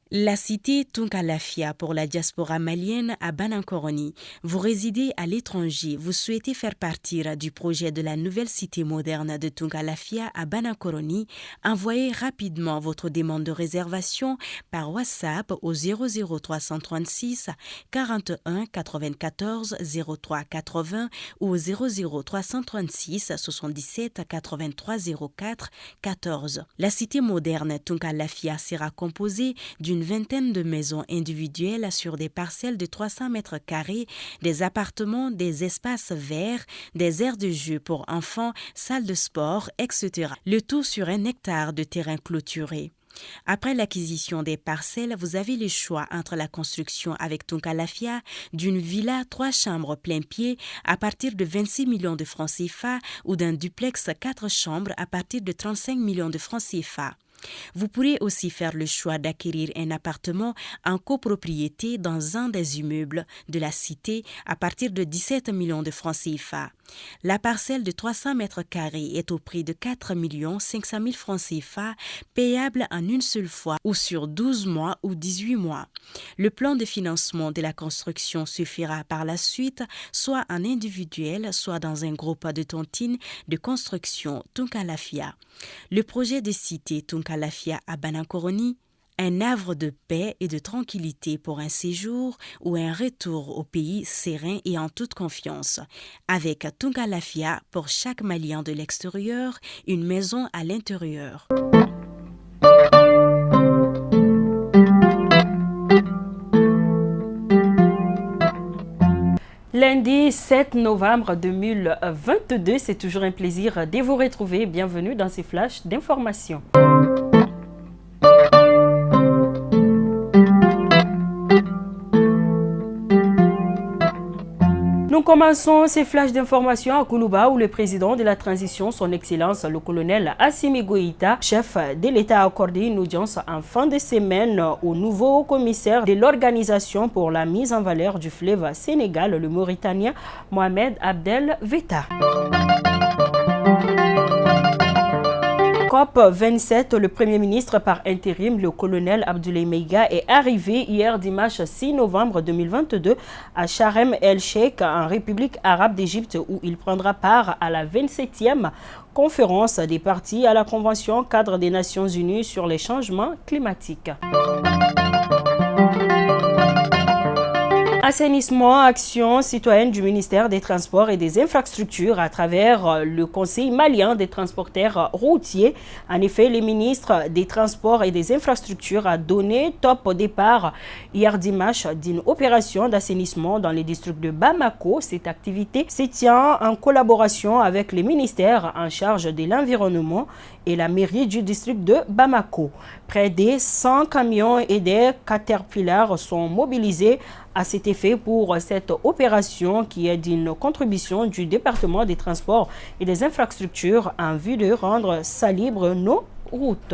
La cité Tunkalafia pour la diaspora malienne à Banankoroni. Vous résidez à l'étranger, vous souhaitez faire partir du projet de la nouvelle cité moderne de Tunkalafia à Banankoroni, envoyez rapidement votre demande de réservation par WhatsApp au 00336 41 94 03 80 ou au 00336 77 83 04 14. La cité moderne Tunkalafia sera composée d'une vingtaine de maisons individuelles sur des parcelles de 300 mètres carrés, des appartements, des espaces verts, des aires de jeu pour enfants, salles de sport, etc. Le tout sur 1 hectare de terrain clôturé. Après l'acquisition des parcelles, vous avez le choix entre la construction avec Tunkalafia d'une villa 3 chambres plein pied à partir de 26 millions de francs CFA ou d'un duplex 4 chambres à partir de 35 millions de francs CFA. Vous pourrez aussi faire le choix d'acquérir un appartement en copropriété dans un des immeubles de la cité à partir de 17 millions de francs CFA. La parcelle de 300 mètres carrés est au prix de 4 500 000 francs CFA, payable en une seule fois ou sur 12 mois ou 18 mois. Le plan de financement de la construction se fera par la suite, soit en individuel, soit dans un groupe de tontines de construction Tunkalafia. Le projet de cité Tunkalafia à Banankoroni, un havre de paix et de tranquillité pour un séjour ou un retour au pays serein et en toute confiance. Avec Tunkalafia, pour chaque Malien de l'extérieur, une maison à l'intérieur. Lundi 7 novembre 2022, c'est toujours un plaisir de vous retrouver. Bienvenue dans ces flashs d'informations. Nous commençons ces flashs d'informations à Koulouba où le président de la transition, son Excellence le colonel Assimi Goïta, chef de l'État, a accordé une audience en fin de semaine au nouveau commissaire de l'Organisation pour la mise en valeur du fleuve Sénégal, le Mauritanien Mohamed Abdel Veta. COP 27, le Premier ministre par intérim, le colonel Abdoulaye Meiga, est arrivé hier dimanche 6 novembre 2022 à Sharm el-Sheikh en République arabe d'Égypte où il prendra part à la 27e conférence des parties à la Convention cadre des Nations Unies sur les changements climatiques. Assainissement, action citoyenne du ministère des Transports et des Infrastructures à travers le Conseil malien des transporteurs routiers. En effet, le ministre des Transports et des Infrastructures a donné top départ hier dimanche d'une opération d'assainissement dans le district de Bamako. Cette activité se tient en collaboration avec les ministères en charge de l'environnement et la mairie du district de Bamako. Près de 100 camions et des caterpillars sont mobilisés à cet effet pour cette opération qui est d'une contribution du département des transports et des infrastructures en vue de rendre salubres nos routes.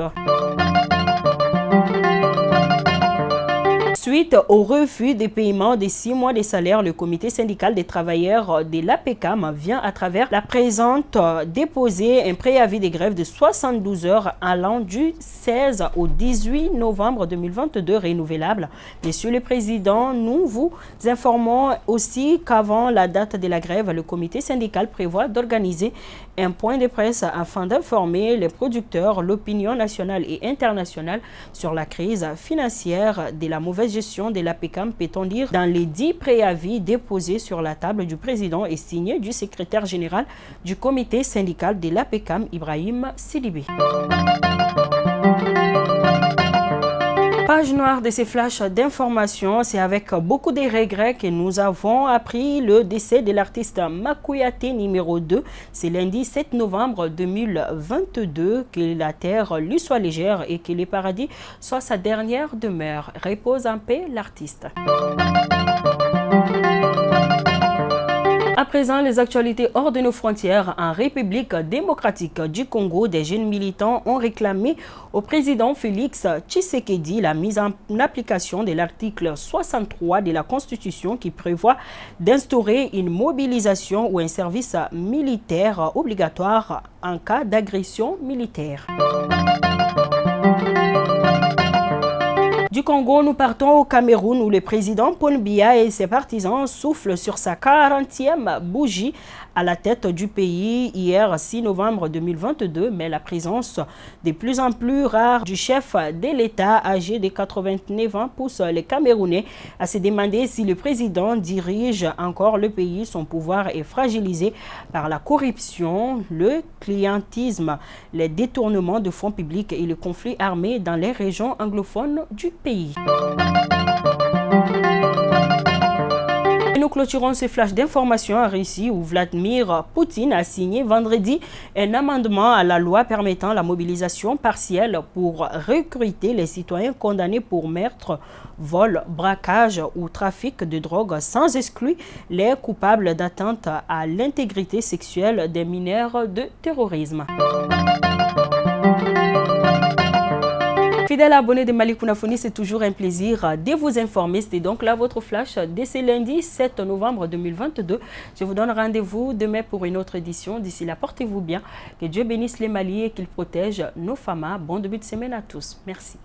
Suite au refus des paiements des 6 mois de salaire, le comité syndical des travailleurs de l'APECAM vient à travers la présente déposer un préavis de grève de 72 heures allant du 16 au 18 novembre 2022 renouvelable. Monsieur le Président, nous vous informons aussi qu'avant la date de la grève, le comité syndical prévoit d'organiser un point de presse afin d'informer les producteurs, l'opinion nationale et internationale sur la crise financière de la mauvaise gestion de l'APECAM, peut-on dire, dans les 10 préavis déposés sur la table du président et signés du secrétaire général du comité syndical de l'APECAM, Ibrahim Sidibé. Page noire de ces flashs d'informations, c'est avec beaucoup de regrets que nous avons appris le décès de l'artiste Makouyate numéro 2. C'est lundi 7 novembre 2022. Que la terre lui soit légère et que le paradis soit sa dernière demeure. Repose en paix l'artiste. À présent, les actualités hors de nos frontières. En République démocratique du Congo, des jeunes militants ont réclamé au président Félix Tshisekedi la mise en application de l'article 63 de la Constitution qui prévoit d'instaurer une mobilisation ou un service militaire obligatoire en cas d'agression militaire. Du Congo, nous partons au Cameroun où le président Paul Biya et ses partisans soufflent sur sa 40e bougie à la tête du pays hier 6 novembre 2022, mais la présence de plus en plus rare du chef de l'État âgé de 89 ans pousse les Camerounais à se demander si le président dirige encore le pays. Son pouvoir est fragilisé par la corruption, le clientélisme, les détournements de fonds publics et le conflit armé dans les régions anglophones du pays. Et nous clôturons ce flash d'information en Russie où Vladimir Poutine a signé vendredi un amendement à la loi permettant la mobilisation partielle pour recruter les citoyens condamnés pour meurtre, vol, braquage ou trafic de drogue, sans exclure les coupables d'atteinte à l'intégrité sexuelle des mineurs de terrorisme. Fidèles abonnés de Mali Kunafoni, c'est toujours un plaisir de vous informer. C'était donc là votre flash de ce lundi 7 novembre 2022. Je vous donne rendez-vous demain pour une autre édition. D'ici là, portez-vous bien. Que Dieu bénisse les Maliens et qu'il protège nos femmes. Bon début de semaine à tous. Merci.